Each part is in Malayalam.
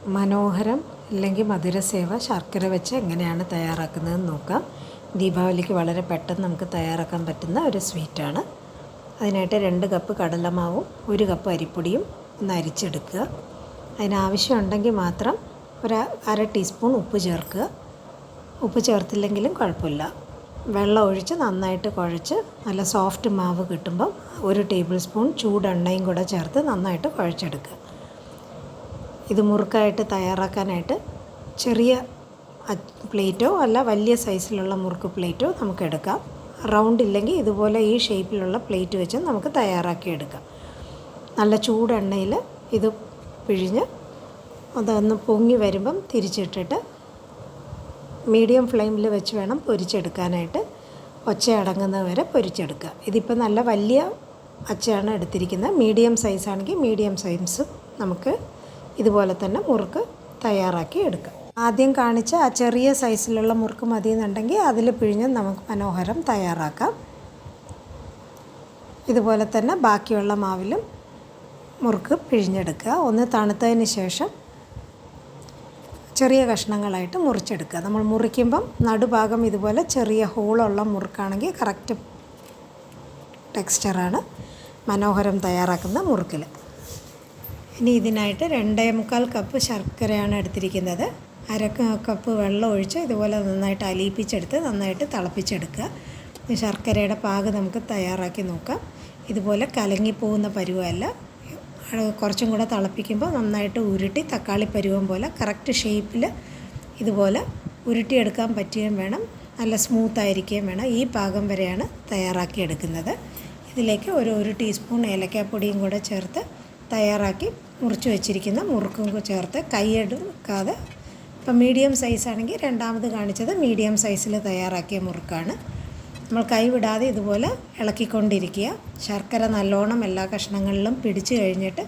മനോഹരം അല്ലെങ്കിൽ മധുരസേവ ശർക്കര വെച്ച് എങ്ങനെയാണ് തയ്യാറാക്കുന്നതെന്ന് നോക്കാം. ദീപാവലിക്ക് വളരെ പെട്ടെന്ന് നമുക്ക് തയ്യാറാക്കാൻ പറ്റുന്ന ഒരു സ്വീറ്റാണ്. അതിനായിട്ട് 2 കപ്പ് കടലമാവും 1 കപ്പ് അരിപ്പൊടിയും ഒന്ന് അരിച്ചെടുക്കുക. അതിനാവശ്യമുണ്ടെങ്കിൽ മാത്രം ഒരു 1/2 ടീസ്പൂൺ ഉപ്പ് ചേർക്കുക. ഉപ്പ് ചേർത്തില്ലെങ്കിലും കുഴപ്പമില്ല. വെള്ളം ഒഴിച്ച് നന്നായിട്ട് കുഴച്ച് നല്ല സോഫ്റ്റ് മാവ് കിട്ടുമ്പം 1 ടേബിൾ സ്പൂൺ ചൂടെണ്ണയും കൂടെ ചേർത്ത് നന്നായിട്ട് കുഴച്ചെടുക്കുക. ഇത് മുറുക്കായിട്ട് തയ്യാറാക്കാനായിട്ട് ചെറിയ പ്ലേറ്റോ അല്ല വലിയ സൈസിലുള്ള മുറുക്ക് പ്ലേറ്റോ നമുക്ക് എടുക്കാം. റൗണ്ട് ഇല്ലെങ്കിൽ ഇതുപോലെ ഈ ഷേപ്പിലുള്ള പ്ലേറ്റ് വെച്ച് നമുക്ക് തയ്യാറാക്കി എടുക്കാം. നല്ല ചൂടെണ്ണയിൽ ഇത് പിഴിഞ്ഞ് അതൊന്ന് പൊങ്ങി വരുമ്പം തിരിച്ചിട്ടിട്ട് മീഡിയം ഫ്ലെയിമിൽ വെച്ച് വേണം പൊരിച്ചെടുക്കാനായിട്ട്. ഒച്ച അടങ്ങുന്നത് വരെ പൊരിച്ചെടുക്കുക. ഇതിപ്പോൾ നല്ല വലിയ അച്ചയാണ് എടുത്തിരിക്കുന്നത്. മീഡിയം സൈസാണെങ്കിൽ മീഡിയം സൈസും നമുക്ക് ഇതുപോലെ തന്നെ മുറുക്ക് തയ്യാറാക്കി എടുക്കാം. ആദ്യം കാണിച്ച ആ ചെറിയ സൈസിലുള്ള മുറുക്ക് മതി എന്നുണ്ടെങ്കിൽ അതിൽ പിഴിഞ്ഞ് നമുക്ക് മനോഹരം തയ്യാറാക്കാം. ഇതുപോലെ തന്നെ ബാക്കിയുള്ള മാവിലും മുറുക്ക് പിഴിഞ്ഞെടുക്കുക. ഒന്ന് തണുത്തതിന് ശേഷം ചെറിയ കഷ്ണങ്ങളായിട്ട് മുറിച്ചെടുക്കുക. നമ്മൾ മുറിക്കുമ്പം നടുഭാഗം ഇതുപോലെ ചെറിയ ഹോളുള്ള മുറുക്കാണെങ്കിൽ കറക്റ്റ് ടെക്സ്ചറാണ് മനോഹരം തയ്യാറാക്കുന്ന മുറുക്കിൽ. ഇനി ഇതിനായിട്ട് 2.25 കപ്പ് ശർക്കരയാണ് എടുത്തിരിക്കുന്നത്. 1/2 കപ്പ് വെള്ളം ഒഴിച്ച് ഇതുപോലെ നന്നായിട്ട് അലിയിപ്പിച്ചെടുത്ത് നന്നായിട്ട് തിളപ്പിച്ചെടുക്കുക. ശർക്കരയുടെ പാക് നമുക്ക് തയ്യാറാക്കി നോക്കാം. ഇതുപോലെ കലങ്ങിപ്പോകുന്ന പരുവമല്ല, കുറച്ചും കൂടെ തിളപ്പിക്കുമ്പോൾ നന്നായിട്ട് ഉരുട്ടി തക്കാളി പരുവം പോലെ കറക്റ്റ് ഷേപ്പിൽ ഇതുപോലെ ഉരുട്ടിയെടുക്കാൻ പറ്റുകയും വേണം. നല്ല സ്മൂത്തായിരിക്കുകയും വേണം. ഈ പാകം വരെയാണ് തയ്യാറാക്കിയെടുക്കുന്നത്. ഇതിലേക്ക് ഒരു ടീസ്പൂൺ ഏലക്കാപ്പൊടിയും കൂടെ ചേർത്ത് തയ്യാറാക്കി മുറിച്ച് വെച്ചിരിക്കുന്ന മുറുക്കും ചേർത്ത് കൈയെടുക്കാതെ, ഇപ്പം മീഡിയം സൈസാണെങ്കിൽ രണ്ടാമത് കാണിച്ചത് മീഡിയം സൈസിൽ തയ്യാറാക്കിയ മുറുക്കാണ്. നമ്മൾ കൈ വിടാതെ ഇതുപോലെ ഇളക്കിക്കൊണ്ടിരിക്കുക. ശർക്കര നല്ലോണം എല്ലാ കഷ്ണങ്ങളിലും പിടിച്ചു കഴിഞ്ഞിട്ട്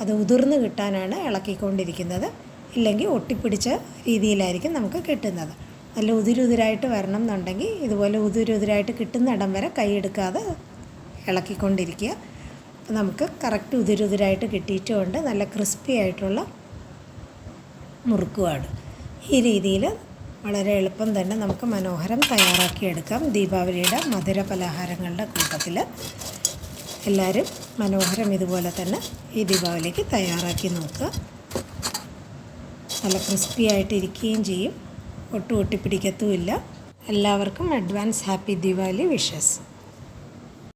അത് ഉതിർന്ന് കിട്ടാനാണ് ഇളക്കിക്കൊണ്ടിരിക്കുന്നത്. ഇല്ലെങ്കിൽ ഒട്ടിപ്പിടിച്ച രീതിയിലായിരിക്കും നമുക്ക് കിട്ടുന്നത്. നല്ല ഉതിരുതിരായിട്ട് വരണം എന്നുണ്ടെങ്കിൽ ഇതുപോലെ ഉതിരുതിരായിട്ട് കിട്ടുന്ന ഇടം വരെ കൈ എടുക്കാതെ ഇളക്കിക്കൊണ്ടിരിക്കുക. അപ്പോൾ നമുക്ക് കറക്റ്റ് ഉതിരുതിരായിട്ട് കിട്ടിയിട്ടുമുണ്ട്. നല്ല ക്രിസ്പി ആയിട്ടുള്ള മുറുക്കുമാണ്. ഈ രീതിയിൽ വളരെ എളുപ്പം തന്നെ നമുക്ക് മനോഹരം തയ്യാറാക്കിയെടുക്കാം. ദീപാവലിയുടെ മധുര പലഹാരങ്ങളുടെ കൂട്ടത്തിൽ എല്ലാവരും മനോഹരം ഇതുപോലെ തന്നെ ഈ ദീപാവലിക്ക് തയ്യാറാക്കി നോക്കുക. നല്ല ക്രിസ്പി ആയിട്ടിരിക്കുകയും ചെയ്യും, ഒട്ടും ഒട്ടിപ്പിടിക്കത്തുമില്ല. എല്ലാവർക്കും അഡ്വാൻസ് ഹാപ്പി ദീപാവലി വിഷസ്.